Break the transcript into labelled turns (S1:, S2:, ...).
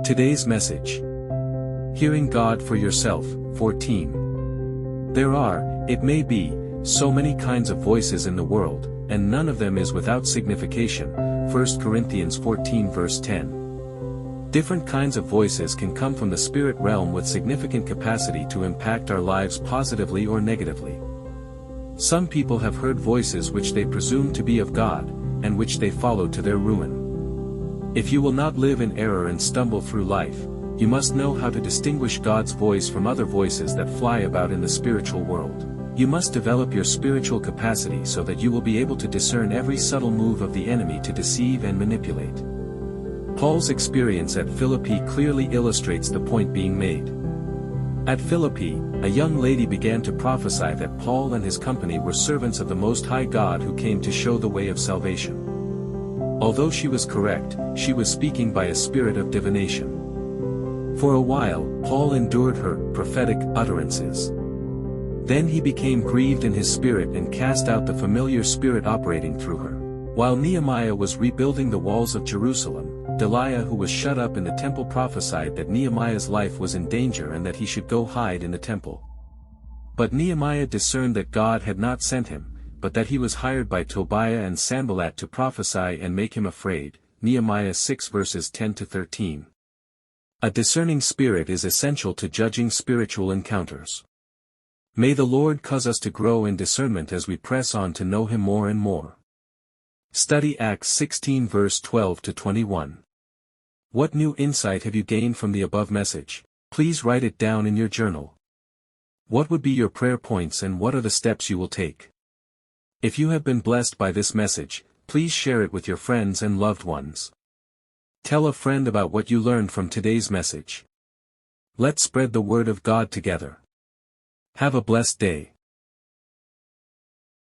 S1: Today's message. Hearing God for yourself, 14. There are, it may be, so many kinds of voices in the world, and none of them is without signification, 1 Corinthians 14 verse 10. Different kinds of voices can come from the spirit realm with significant capacity to impact our lives positively or negatively. Some people have heard voices which they presume to be of God, and which they follow to their ruin. If you will not live in error and stumble through life, you must know how to distinguish God's voice from other voices that fly about in the spiritual world. You must develop your spiritual capacity so that you will be able to discern every subtle move of the enemy to deceive and manipulate. Paul's experience at Philippi clearly illustrates the point being made. At Philippi, a young lady began to prophesy that Paul and his company were servants of the Most High God who came to show the way of salvation. Although she was correct, she was speaking by a spirit of divination. For a while, Paul endured her prophetic utterances. Then he became grieved in his spirit and cast out the familiar spirit operating through her. While Nehemiah was rebuilding the walls of Jerusalem, Delaiah, who was shut up in the temple, prophesied that Nehemiah's life was in danger and that he should go hide in the temple. But Nehemiah discerned that God had not sent him, but that he was hired by Tobiah and Sanballat to prophesy and make him afraid. Nehemiah 6 verses 10 to 13. A discerning spirit is essential to judging spiritual encounters. May the Lord cause us to grow in discernment as we press on to know Him more and more. Study Acts 16 verse 12 to 21. What new insight have you gained from the above message? Please write it down in your journal. What would be your prayer points and what are the steps you will take? If you have been blessed by this message, please share it with your friends and loved ones. Tell a friend about what you learned from today's message. Let's spread the word of God together. Have a blessed day.